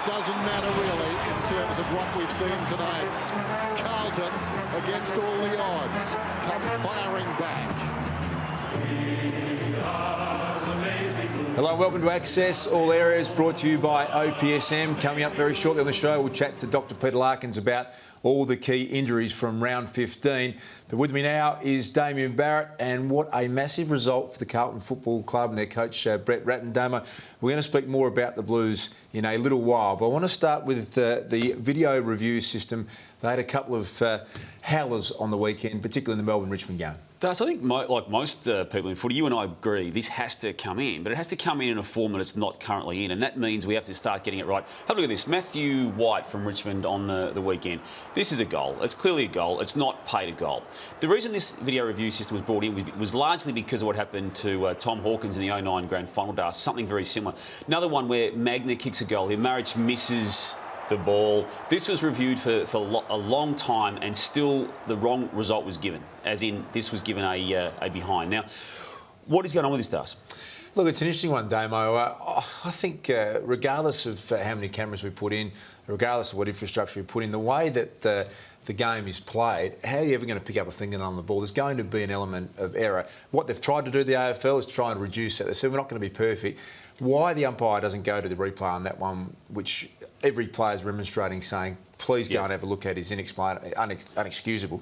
doesn't matter really in terms of what we've seen tonight. Carlton, against all the odds, come firing back. Hello and welcome to Access All Areas, brought to you by OPSM. Coming up very shortly on the show, we'll chat to Dr. Peter Larkins about all the key injuries from round 15. But with me now is Damien Barrett, and what a massive result for the Carlton Football Club and their coach Brett Rattendamo. We're going to speak more about the Blues in a little while, but I want to start with the video review system. They had a couple of howlers on the weekend, particularly in the Melbourne-Richmond game. Dawes, I think, like most people in footy, you and I agree, this has to come in, but it has to come in a form that it's not currently in, and that means we have to start getting it right. Have a look at this. Matthew White from Richmond on the weekend. This is a goal. It's clearly a goal. It's not paid a goal. The reason this video review system was brought in was largely because of what happened to Tom Hawkins in the 09 Grand Final, Dawes. Something very similar. Another one where Magna kicks a goal. Marriage misses the ball. This was reviewed for a long time, and still the wrong result was given, as in this was given a behind. Now, what is going on with this, Dawes? Look, it's an interesting one, Damo. I think regardless of how many cameras we put in, regardless of what infrastructure we put in, the way that the game is played, how are you ever going to pick up a fingernail on the ball? There's going to be an element of error. What they've tried to do, the AFL, is try and reduce that. They said we're not going to be perfect. Why the umpire doesn't go to the replay on that one, which every player is remonstrating, saying, please go and have a look at, is unexcusable.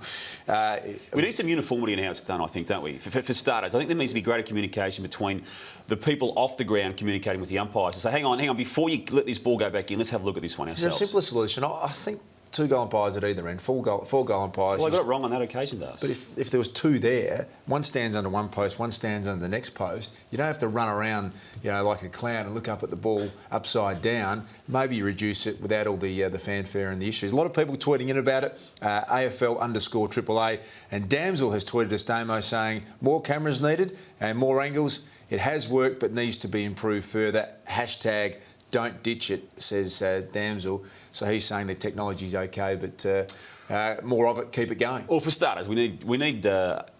We need some uniformity in how it's done, I think, don't we? For starters, I think there needs to be greater communication between the people off the ground communicating with the umpires to say, hang on, before you let this ball go back in, let's have a look at this one ourselves. There's a simpler solution. I think 2 goal umpires at either end, four goal umpires. Well, I got it wrong on that occasion, Dawes. But if there was 2 there, one stands under one post, one stands under the next post, you don't have to run around, like a clown and look up at the ball upside down. Maybe you reduce it without all the fanfare and the issues. A lot of people tweeting in about it. AFL_AAA, and Damsel has tweeted us, Damo, saying more cameras needed and more angles. It has worked, but needs to be improved further. # Don't ditch it, says Damsel. So he's saying the technology's okay, but more of it, keep it going. Well, for starters, we need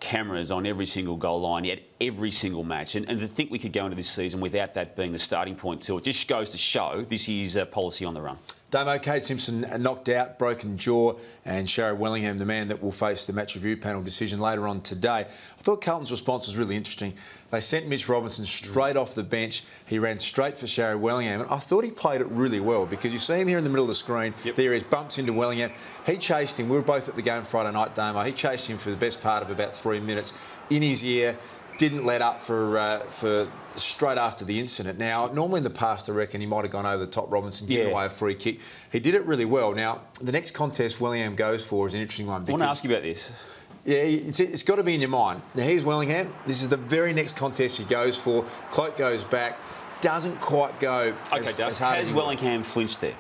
cameras on every single goal line at every single match. And to think we could go into this season without that being the starting point, too, it just goes to show this is policy on the run. Damo, Kate Simpson knocked out, broken jaw, and Sharry Wellingham, the man that will face the match review panel decision later on today. I thought Carlton's response was really interesting. They sent Mitch Robinson straight off the bench. He ran straight for Sharry Wellingham, and I thought he played it really well, because you see him here in the middle of the screen. Yep. There he is, bumps into Wellingham. He chased him. We were both at the game Friday night, Damo. He chased him for the best part of about 3 minutes in his ear. Didn't let up for straight after the incident. Now, normally in the past, I reckon he might have gone over the top Robinson, given away a free kick. He did it really well. Now, the next contest Wellingham goes for is an interesting one. I want to ask you about this. Yeah, it's got to be in your mind. Now, here's Wellingham. This is the very next contest he goes for. Cloke goes back. Doesn't quite go as hard as has Wellingham flinched there?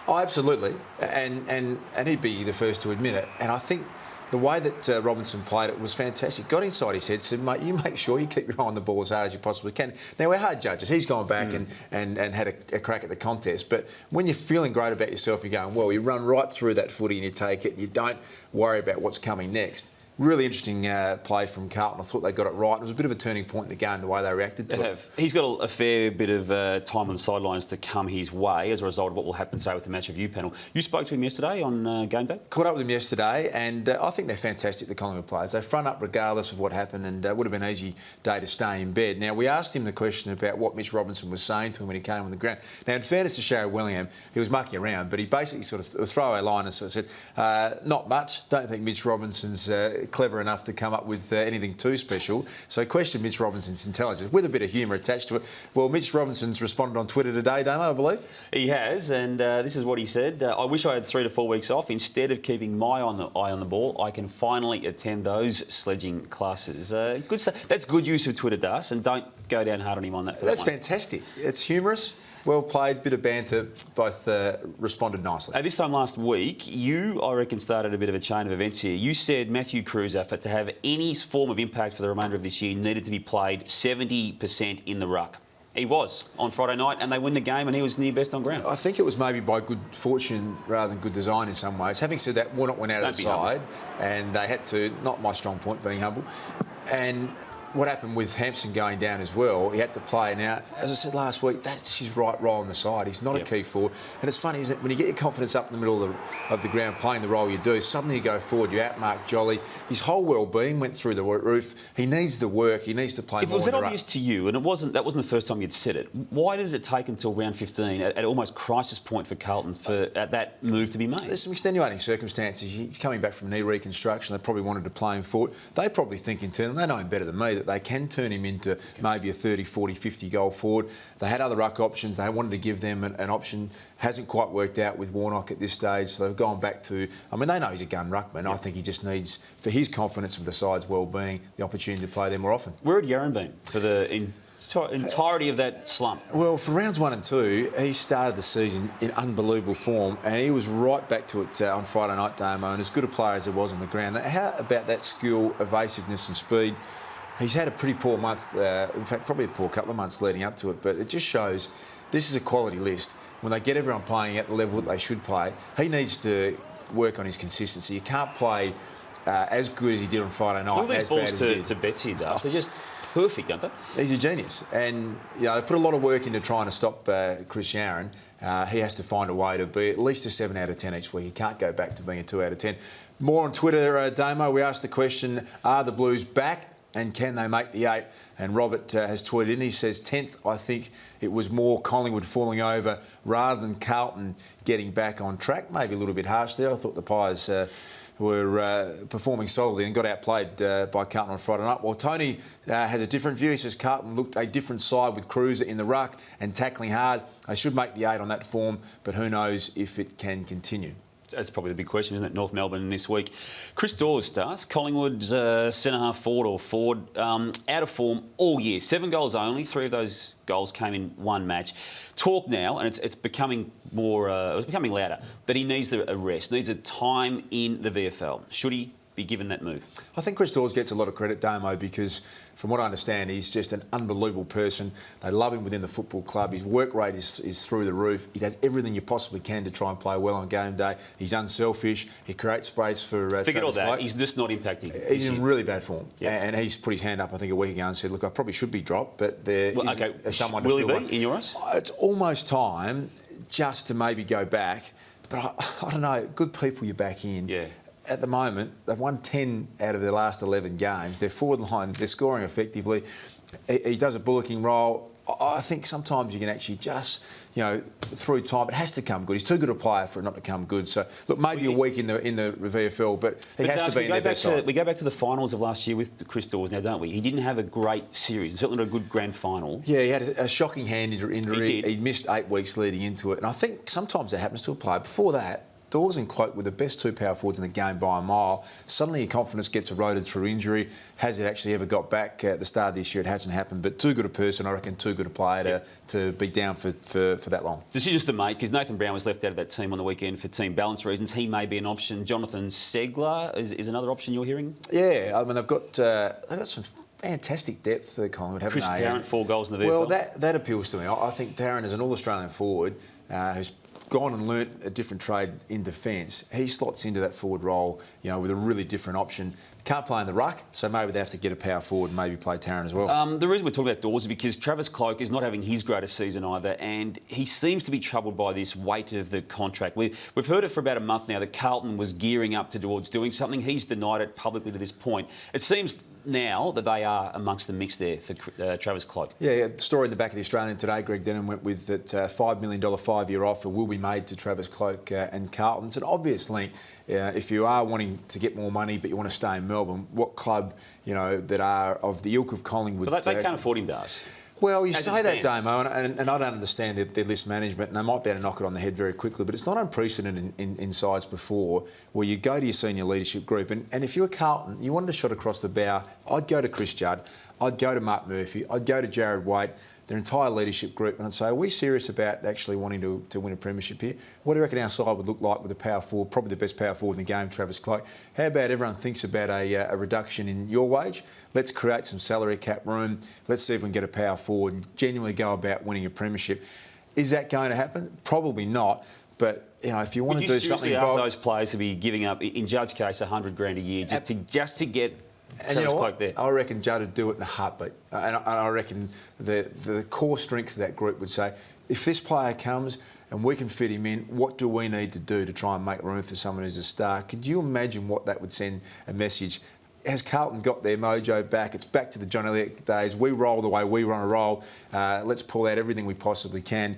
Oh, absolutely. And he'd be the first to admit it. And I think the way that Robinson played it was fantastic. Got inside his head, said, mate, you make sure you keep your eye on the ball as hard as you possibly can. Now, we're hard judges. He's gone back and had a crack at the contest. But when you're feeling great about yourself, you're going, well, you run right through that footy and you take it. And you don't worry about what's coming next. Really interesting play from Carlton. I thought they got it right. It was a bit of a turning point in the game, the way they reacted to it. He's got a fair bit of time on the sidelines to come his way as a result of what will happen today with the match review panel. You spoke to him yesterday on game day? Caught up with him yesterday, and I think they're fantastic, the Collingwood players. They front up regardless of what happened, and it would have been an easy day to stay in bed. Now, we asked him the question about what Mitch Robinson was saying to him when he came on the ground. Now, in fairness to Sharry Wellingham, he was mucking around, but he basically sort of throwaway line and sort of said, not much. Don't think Mitch Robinson's clever enough to come up with anything too special. So question Mitch Robinson's intelligence with a bit of humour attached to it. Well, Mitch Robinson's responded on Twitter today, Damo, I believe. He has, and this is what he said. I wish I had 3 to 4 weeks off. Instead of keeping my eye on the ball, I can finally attend those sledging classes. Good stuff. That's good use of Twitter, Dawes, and don't go down hard on him on that. That's fantastic. It's humorous. Well played, bit of banter, both responded nicely. This time last week, you, I reckon, started a bit of a chain of events here. You said Matthew Kreuzer, to have any form of impact for the remainder of this year, needed to be played 70% in the ruck. He was on Friday night, and they win the game, and he was near best on ground. I think it was maybe by good fortune rather than good design in some ways. Having said that, Warnock went out of the side, and they had to, not my strong point, being humble, and what happened with Hampson going down as well, he had to play. Now, as I said last week, that's his right role on the side. He's not a key forward. And it's funny, isn't it? When you get your confidence up in the middle of the ground playing the role you do, suddenly you go forward, you outmark Jolly. His whole well-being went through the roof. He needs the work. He needs to play more. If it was that obvious to you, and that wasn't the first time you'd said it, why did it take until round 15, at almost crisis point for Carlton, for that move to be made? There's some extenuating circumstances. He's coming back from knee reconstruction. They probably wanted to play him forward. They probably think internally, they know him better than me, that they can turn him into maybe a 30, 40, 50 goal forward. They had other ruck options. They wanted to give them an option. Hasn't quite worked out with Warnock at this stage, so they've gone back to... I mean, they know he's a gun ruckman. I think he just needs, for his confidence of the side's well-being, the opportunity to play there more often. Where had Yaron been for the entirety of that slump? Well, for rounds 1 and 2, he started the season in unbelievable form, and he was right back to it on Friday night, Damo, and as good a player as there was on the ground. How about that skill, evasiveness and speed? He's had a pretty poor month, in fact, probably a poor couple of months leading up to it, but it just shows this is a quality list. When they get everyone playing at the level that they should play, he needs to work on his consistency. You can't play as good as he did on Friday night. All these balls to Betsy, Dawes, they're just perfect, aren't they? He's a genius, and they put a lot of work into trying to stop Chris Yaron. He has to find a way to be at least a 7 out of 10 each week. He can't go back to being a 2 out of 10. More on Twitter, Damo. We asked the question: are the Blues back? And can they make the 8? And Robert has tweeted in. He says 10th. I think it was more Collingwood falling over rather than Carlton getting back on track. Maybe a little bit harsh there. I thought the Pies were performing solidly and got outplayed by Carlton on Friday night. Well, Tony has a different view. He says Carlton looked a different side with Kreuzer in the ruck and tackling hard. They should make the 8 on that form, but who knows if it can continue. That's probably the big question, isn't it? North Melbourne this week. Chris Dawes starts. Collingwood's centre-half forward, out of form all year. 7 goals only. 3 of those goals came in one match. Talk now, and it's becoming more. It's becoming louder. But he needs a rest. Needs a time in the VFL. Should he be given that move? I think Chris Dawes gets a lot of credit, Damo, because from what I understand, he's just an unbelievable person. They love him within the football club. His work rate is through the roof. He does everything you possibly can to try and play well on game day. He's unselfish. He creates space for Forget all that. Cloke. He's just not impacting. He's in really bad form. Yeah. And he's put his hand up, I think, a week ago and said, look, I probably should be dropped, but there is someone to Will fill he be, in your eyes? It's almost time just to maybe go back. But I don't know, good people you're back in. Yeah. At the moment, they've won 10 out of their last 11 games. Their forward line, they're scoring effectively. He does a bullocking role. I think sometimes you can actually just, through time, it has to come good. He's too good a player for it not to come good. So, look, maybe a week in the VFL, but he has to be in their best side. We go back to the finals of last year with Chris Dawes now, don't we? He didn't have a great series, certainly not a good grand final. Yeah, he had a shocking hand injury. He missed 8 weeks leading into it. And I think sometimes that happens to a player. Before that, Dawes and Cloke were the best 2 power forwards in the game by a mile. Suddenly your confidence gets eroded through injury. Has it actually ever got back at the start of this year? It hasn't happened. But too good a person, I reckon, too good a player to be down for that long. Decisions to make, because Nathan Brown was left out of that team on the weekend for team balance reasons. He may be an option. Jonathan Segler is another option you're hearing? Yeah, I mean, they've got some fantastic depth for Collingwood, haven't they? Chris Tarrant, 4 goals in the VFL. Well, that appeals to me. I think Tarrant is an All-Australian forward who's gone and learnt a different trade in defence. He slots into that forward role, with a really different option. Can't play in the ruck, so maybe they have to get a power forward and maybe play Tarrant as well. The reason we're talking about Dawes is because Travis Cloke is not having his greatest season either, and he seems to be troubled by this weight of the contract. We've heard it for about a month now that Carlton was gearing up towards doing something. He's denied it publicly to this point. It seems now that they are amongst the mix there for Travis Cloke. Yeah, the story in the back of the Australian today, Greg Denham went with that $5 million 5-year offer will be made to Travis Cloke and Carlton. It's an obvious link. If you are wanting to get more money but you want to stay in Melbourne, what club, that are of the ilk of Collingwood... But they can't afford him, Dawes. Well, you say that, Damo, and I don't understand their list management, and they might be able to knock it on the head very quickly, but it's not unprecedented in sides before where you go to your senior leadership group, and if you were Carlton, you wanted a shot across the bow, I'd go to Chris Judd, I'd go to Mark Murphy, I'd go to Jared Waite, their entire leadership group, and I'd say, are we serious about actually wanting to win a premiership here? What do you reckon our side would look like with a power forward, probably the best power forward in the game, Travis Cloke? How about everyone thinks about a reduction in your wage? Let's create some salary cap room. Let's see if we can get a power forward and genuinely go about winning a premiership. Is that going to happen? Probably not. But if you want to do something, Bob, those players to be giving up, in Judd's case, $100,000 a year just to get And you know Cloke what? there. I reckon Judd would do it in a heartbeat. And I reckon the core strength of that group would say, if this player comes and we can fit him in, what do we need to do to try and make room for someone who's a star? Could you imagine what that would send a message? Has Carlton got their mojo back? It's back to the John Elliott days. We roll the way we want to roll. Let's pull out everything we possibly can.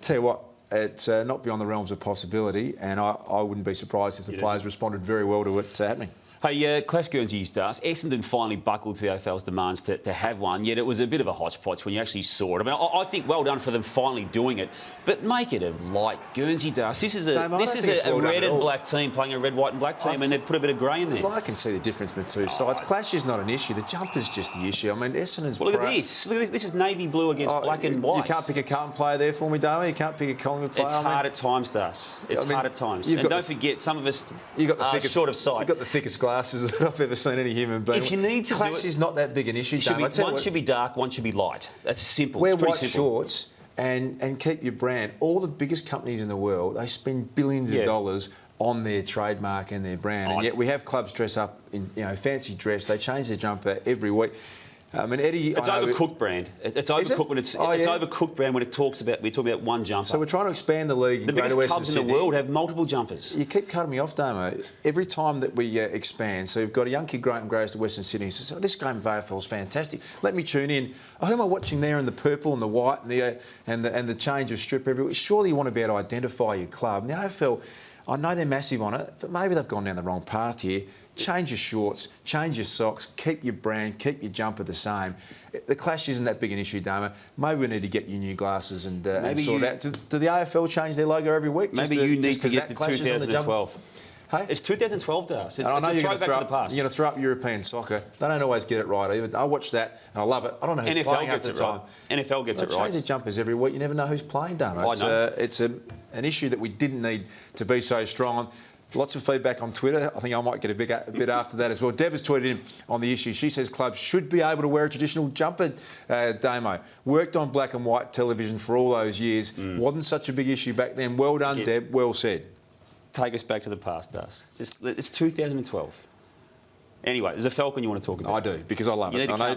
Tell you what, it's not beyond the realms of possibility, and I wouldn't be surprised if the players responded very well to it happening. Hey, Clash Guernsey's Dawes. Essendon finally buckled to the AFL's demands to have one, yet it was a bit of a hodgepodge when you actually saw it. I mean, I think well done for them finally doing it, but make it a light Guernsey Dawes. This is a red and black team playing a red, white and black team, and they've put a bit of grey in there. Well, I can see the difference in the two sides. Clash is not an issue. The jumper's just the issue. I mean, Essendon's... Well, look at this. Look at this. This is navy blue against black and white. You can't pick a Carlton player there for me, Damo. You can't pick a Collingwood player. It's hard at times, Dawes. It's hard at times. And don't forget, some of us are short of sight. You've got the thickest glasses that I've ever seen any human being. If you need to Clash is not that big an issue, Damo. One should be dark, one should be light. That's simple. Wear it's pretty white simple. shorts and keep your brand. All the biggest companies in the world, they spend billions of dollars on their trademark and their brand, and yet we have clubs dress up in fancy dress. They change their jumper every week. I mean, Eddie... It's overcooked brand. It's overcooked when it's overcooked brand when we're talking about one jumper. So we're trying to expand the league. The biggest clubs in the world have multiple jumpers. You keep cutting me off, Damo. Every time that we expand, so you've got a young kid growing grows to Western Sydney. He says, "Oh, this game of AFL is fantastic. Let me tune in. Oh, who am I watching there in the purple and the white and the change of strip everywhere?" Surely you want to be able to identify your club. And the AFL, I know they're massive on it, but maybe they've gone down the wrong path here. Change your shorts, change your socks, keep your brand, keep your jumper the same. The Clash isn't that big an issue, Damo. Maybe we need to get you new glasses and sort it out. Do the AFL change their logo every week? Maybe you need to get to 2012. Hey? It's 2012, Dawes. It's I know a you're going throwback to the past. You're going to throw up European soccer. They don't always get it right either. I watch that and I love it. I don't know who's playing half the time. NFL gets it right. They change their jumpers every week. You never know who's playing, Damo. It's an issue that we didn't need to be so strong on. Lots of feedback on Twitter. I think I might get a bit after that as well. Deb has tweeted in on the issue. She says clubs should be able to wear a traditional jumper, Damo. Worked on black and white television for all those years. Wasn't such a big issue back then. Well done, Deb. Well said. Take us back to the past, Dawes. It's 2012. Anyway, there's a Falcon you want to talk about. I do, because I love it. I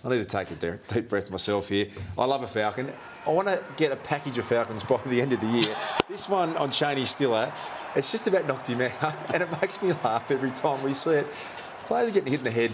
need to take a deep breath myself here. I love a Falcon. I want to get a package of Falcons by the end of the year. This one on Cheney Stiller, it's just about knocked him out, and it makes me laugh every time we see it. Players are getting hit in the head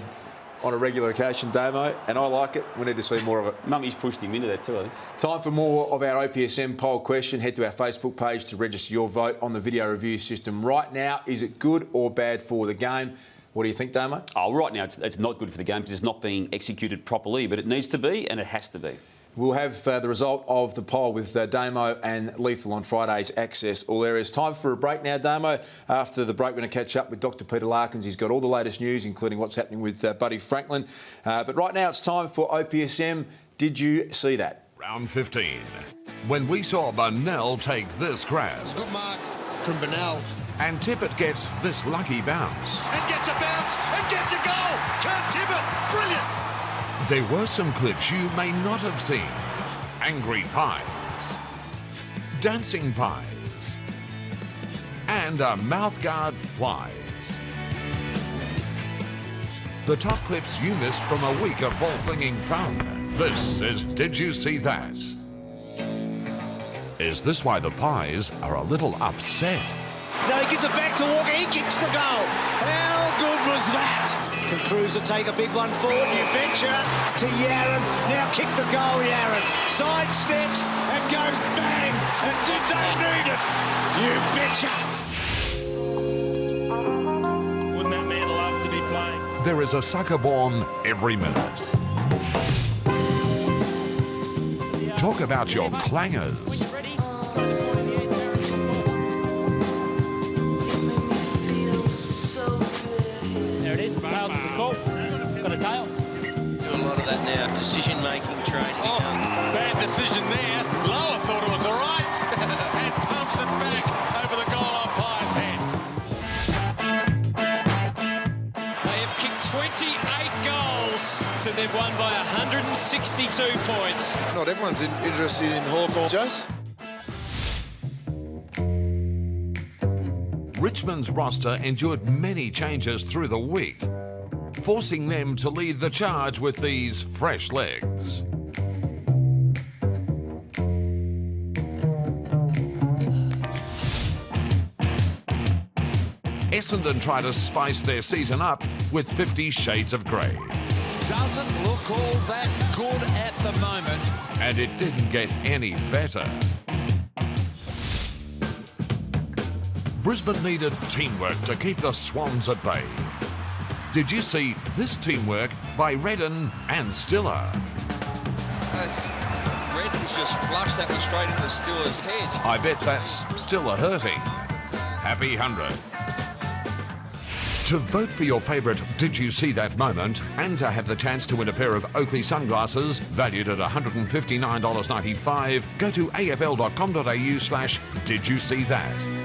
on a regular occasion, Damo, and I like it. We need to see more of it. Mummy's pushed him into that too, I think. Time for more of our OPSM poll question. Head to our Facebook page to register your vote on the video review system. Right now, is it good or bad for the game? What do you think, Damo? Oh, right now, it's not good for the game because it's not being executed properly, but it needs to be, and it has to be. We'll have the result of the poll with Damo and Lethal on Friday's Access All Areas. Time for a break now, Damo. After the break, we're going to catch up with Dr. Peter Larkins. He's got all the latest news, including what's happening with Buddy Franklin. But right now, it's time for OPSM. Did you see that? Round 15. When we saw Burnell take this grab. Good mark from Burnell. And Tippett gets this lucky bounce. And gets a bounce and gets a goal. Kurt Tippett, brilliant. There were some clips you may not have seen. Angry pies, dancing pies, and a mouthguard flies. The top clips you missed from a week of ball-flinging fun. This is Did You See That? Is this why the pies are a little upset? No, he gives it back to Walker. He kicks the goal. How good was that? Can Kreuzer take a big one forward? You betcha. To Yaron. Now kick the goal, Yaron. Side steps and goes bang. And did they need it? You betcha. Wouldn't that man love to be playing? There is a sucker born every minute. Talk about your clangers. Got a tail. Do a lot of that now. Decision-making training. Oh, bad decision there. Lower thought it was all right. And pumps it back over the goal umpire's head. They have kicked 28 goals, so they've won by 162 points. Not everyone's interested in Hawthorn, Jase. Richmond's roster endured many changes through the week. forcing them to lead the charge with these fresh legs. Essendon try to spice their season up with 50 Shades of Grey. Doesn't look all that good at the moment. And it didn't get any better. Brisbane needed teamwork to keep the Swans at bay. Did you see this teamwork by Redden and Stiller? Redden's just flushed that one straight into Stiller's head. I bet that's Stiller hurting. Happy 100th. To vote for your favourite Did You See That moment and to have the chance to win a pair of Oakley sunglasses valued at $159.95, go to afl.com.au/Did You See That.